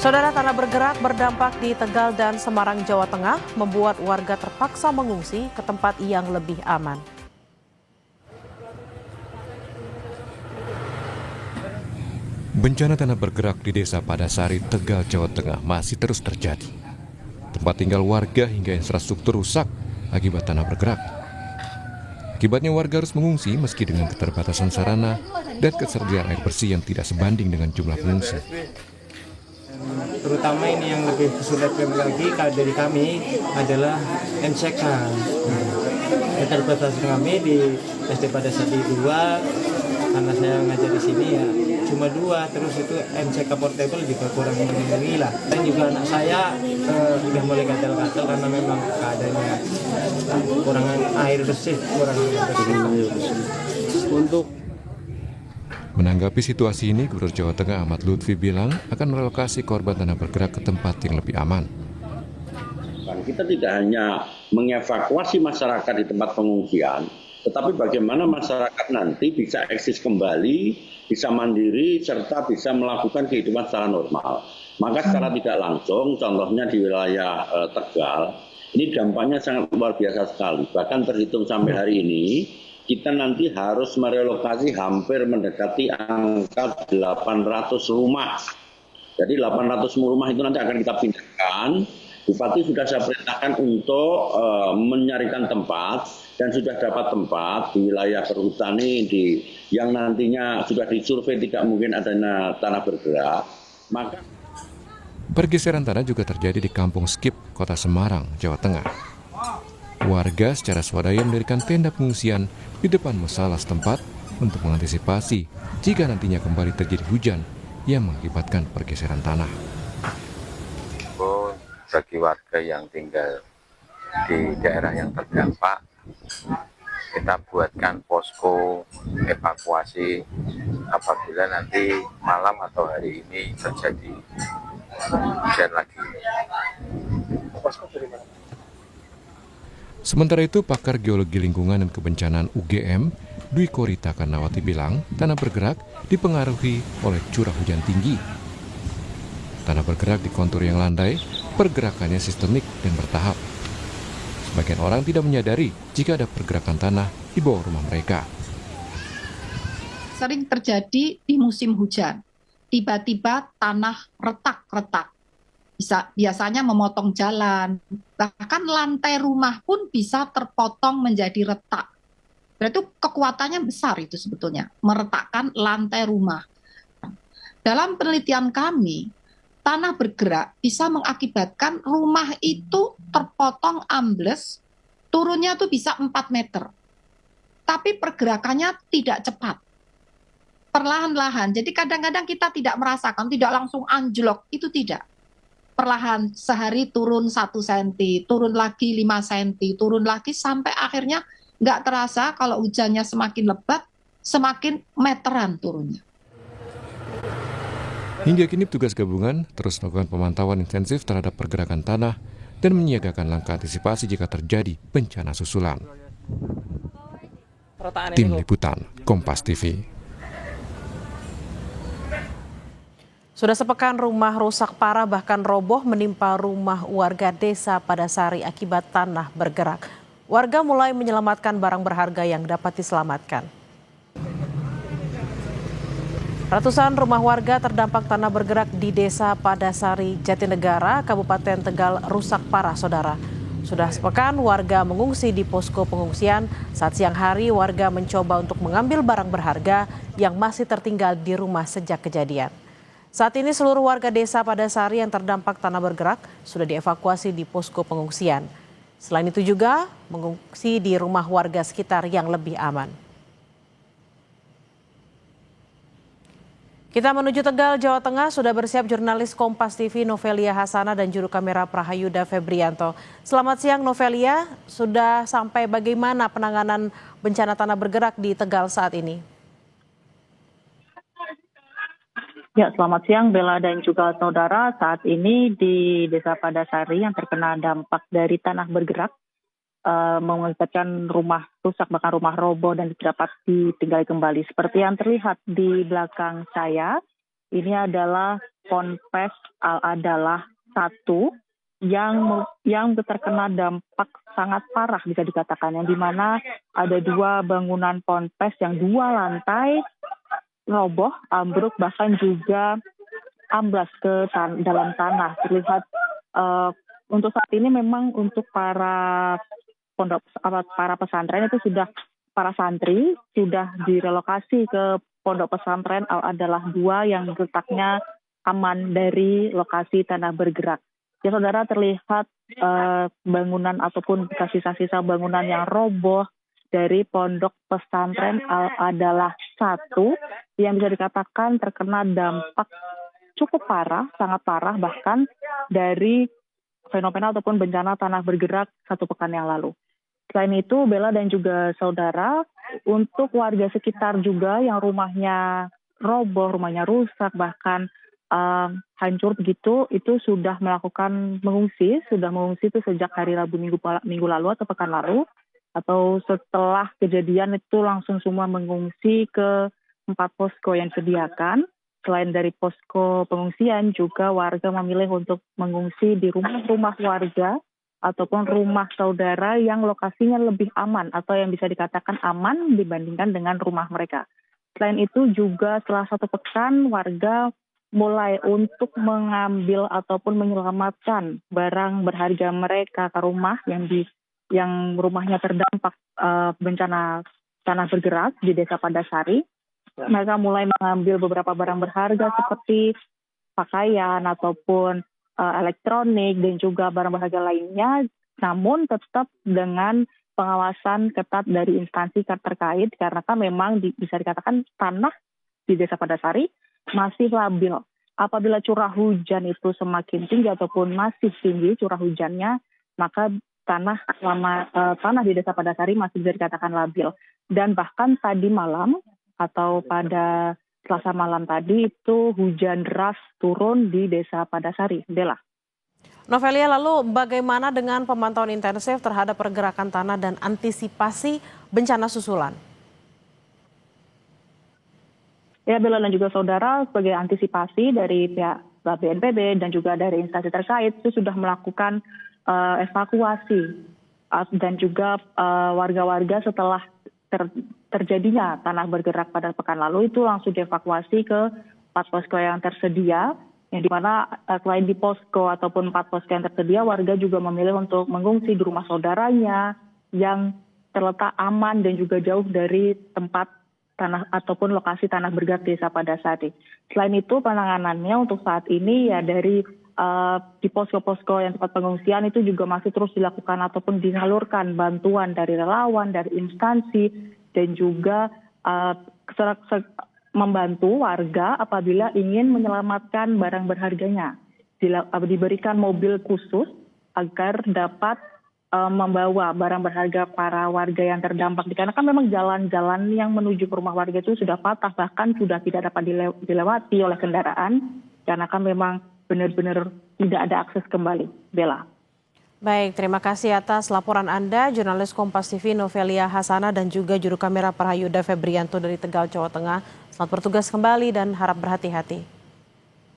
Saudara, tanah bergerak berdampak di Tegal dan Semarang, Jawa Tengah, membuat warga terpaksa mengungsi ke tempat yang lebih aman. Bencana tanah bergerak di Desa Padasari, Tegal, Jawa Tengah masih terus terjadi. Tempat tinggal warga hingga infrastruktur rusak akibat tanah bergerak. Akibatnya warga harus mengungsi meski dengan keterbatasan sarana dan ketersediaan air bersih yang tidak sebanding dengan jumlah pengungsi. Terutama ini yang lebih kesulitan lagi dari kami adalah MCK. Keterbatasan kami di SD Padasari 2, karena saya ngajar di sini ya cuma 2, terus itu MCK portable juga kurang melindungi lah. Dan juga anak saya sudah mulai gatal-gatal karena memang keadaannya kurang air bersih, Untuk Menanggapi situasi ini, Gubernur Jawa Tengah Ahmad Lutfi bilang akan merelokasi korban tanah bergerak ke tempat yang lebih aman. Kita tidak hanya mengevakuasi masyarakat di tempat pengungsian, tetapi bagaimana masyarakat nanti bisa eksis kembali, bisa mandiri, serta bisa melakukan kehidupan secara normal. Maka secara tidak langsung, contohnya di wilayah Tegal, ini dampaknya sangat luar biasa sekali. Bahkan terhitung sampai hari ini, kita nanti harus merelokasi hampir mendekati angka 800 rumah. Jadi 800 rumah itu nanti akan kita pindahkan. Bupati sudah saya perintahkan untuk mencarikan tempat dan sudah dapat tempat di wilayah perhutani yang nantinya sudah disurvei tidak mungkin adanya tanah bergerak. Maka Pergeseran tanah juga terjadi di Kampung Skip, Kota Semarang, Jawa Tengah. Warga secara swadaya mendirikan tenda pengungsian di depan musala setempat untuk mengantisipasi jika nantinya kembali terjadi hujan yang mengakibatkan pergeseran tanah. Bagi warga yang tinggal di daerah yang terdampak, kita buatkan posko evakuasi apabila nanti malam atau hari ini terjadi hujan lagi. Sementara itu, pakar geologi lingkungan dan kebencanaan UGM, Dwi Korita Karnawati bilang, tanah bergerak dipengaruhi oleh curah hujan tinggi. Tanah bergerak di kontur yang landai, pergerakannya sistemik dan bertahap. Sebagian orang tidak menyadari jika ada pergerakan tanah di bawah rumah mereka. Sering terjadi di musim hujan. Tiba-tiba tanah retak-retak. Biasanya memotong jalan, bahkan lantai rumah pun bisa terpotong menjadi retak. Berarti kekuatannya besar itu sebetulnya, meretakkan lantai rumah. Dalam penelitian kami, tanah bergerak bisa mengakibatkan rumah itu terpotong ambles, turunnya tuh bisa 4 meter. Tapi pergerakannya tidak cepat. Perlahan-lahan, jadi kadang-kadang kita tidak merasakan, tidak langsung anjlok, itu tidak. Perlahan sehari turun 1 cm, turun lagi 5 cm, turun lagi sampai akhirnya nggak terasa kalau hujannya semakin lebat, semakin meteran turunnya. Hingga kini petugas gabungan terus melakukan pemantauan intensif terhadap pergerakan tanah dan menyiagakan langkah antisipasi jika terjadi bencana susulan. Tim Liputan, Kompas TV. Sudah sepekan rumah rusak parah bahkan roboh menimpa rumah warga Desa Padasari akibat tanah bergerak. Warga mulai menyelamatkan barang berharga yang dapat diselamatkan. Ratusan rumah warga terdampak tanah bergerak di Desa Padasari, Jatinegara, Kabupaten Tegal rusak parah, saudara. Sudah sepekan warga mengungsi di posko pengungsian. Saat siang hari warga mencoba untuk mengambil barang berharga yang masih tertinggal di rumah sejak kejadian. Saat ini seluruh warga Desa Padasari yang terdampak tanah bergerak sudah dievakuasi di posko pengungsian. Selain itu juga mengungsi di rumah warga sekitar yang lebih aman. Kita menuju Tegal, Jawa Tengah, sudah bersiap jurnalis Kompas TV Novelia Hasana dan juru kamera Prahayuda Febrianto. Selamat siang Novelia, sudah sampai bagaimana penanganan bencana tanah bergerak di Tegal saat ini? Ya, selamat siang Bella dan juga saudara. Saat ini di Desa Padasari yang terkena dampak dari tanah bergerak, mengakibatkan rumah rusak, bahkan rumah roboh dan tidak dapat ditinggali kembali. Seperti yang terlihat di belakang saya, Ini adalah Ponpes Al-Adalah 1 yang terkena dampak sangat parah bisa dikatakan, yang dimana ada 2 bangunan ponpes yang 2 lantai roboh, ambruk, bahkan juga amblas ke dalam tanah. Terlihat untuk saat ini memang untuk para pesantren itu sudah, para santri sudah direlokasi ke Pondok Pesantren Al-Adalah 2 yang letaknya aman dari lokasi tanah bergerak. Ya saudara, terlihat bangunan ataupun sisa-sisa bangunan yang roboh dari Pondok Pesantren Al-Adalah 1 yang bisa dikatakan terkena dampak cukup parah, sangat parah bahkan dari fenomena ataupun bencana tanah bergerak 1 pekan yang lalu. Selain itu, Bella dan juga saudara, untuk warga sekitar juga yang rumahnya roboh, rumahnya rusak, bahkan hancur begitu, itu sudah melakukan mengungsi itu sejak hari Rabu minggu lalu atau pekan lalu, atau setelah kejadian itu langsung semua mengungsi ke 4 posko yang disediakan. Selain dari posko pengungsian, juga warga memilih untuk mengungsi di rumah-rumah warga ataupun rumah saudara yang lokasinya lebih aman atau yang bisa dikatakan aman dibandingkan dengan rumah mereka. Selain itu juga setelah 1 pekan warga mulai untuk mengambil ataupun menyelamatkan barang berharga mereka ke rumah yang rumahnya terdampak bencana tanah bergerak di Desa Padasari. Mereka mulai mengambil beberapa barang berharga seperti pakaian ataupun elektronik dan juga barang berharga lainnya, namun tetap dengan pengawasan ketat dari instansi terkait karena kan memang bisa dikatakan tanah di Desa Padasari masih labil. Apabila curah hujan itu semakin tinggi ataupun masih tinggi curah hujannya, maka tanah di Desa Padasari masih bisa dikatakan labil. Dan bahkan tadi malam atau pada Selasa malam tadi itu hujan deras turun di Desa Padasari. Bella. Novelia, lalu bagaimana dengan pemantauan intensif terhadap pergerakan tanah dan antisipasi bencana susulan? Ya, Bella dan juga saudara, sebagai antisipasi dari pihak BNPB dan juga dari instansi terkait itu sudah melakukan evakuasi dan juga warga-warga setelah terjadinya tanah bergerak pada pekan lalu itu langsung dievakuasi ke 4 posko yang tersedia, yang dimana selain di posko ataupun 4 posko yang tersedia, warga juga memilih untuk mengungsi di rumah saudaranya yang terletak aman dan juga jauh dari tempat tanah ataupun lokasi tanah bergerak Desa Padasari. Selain itu penanganannya untuk saat ini ya dari di posko-posko yang tempat pengungsian itu juga masih terus dilakukan ataupun disalurkan bantuan dari relawan, dari instansi dan juga membantu warga apabila ingin menyelamatkan barang berharganya. Diberikan mobil khusus agar dapat membawa barang berharga para warga yang terdampak. Karena kan memang jalan-jalan yang menuju ke rumah warga itu sudah patah, bahkan sudah tidak dapat dilewati oleh kendaraan, karena kan memang benar-benar tidak ada akses kembali. Bella. Baik, terima kasih atas laporan Anda, jurnalis Kompas TV Novelia Hasana dan juga juru kamera Prayuda Febrianto dari Tegal, Jawa Tengah. Selamat bertugas kembali dan harap berhati-hati.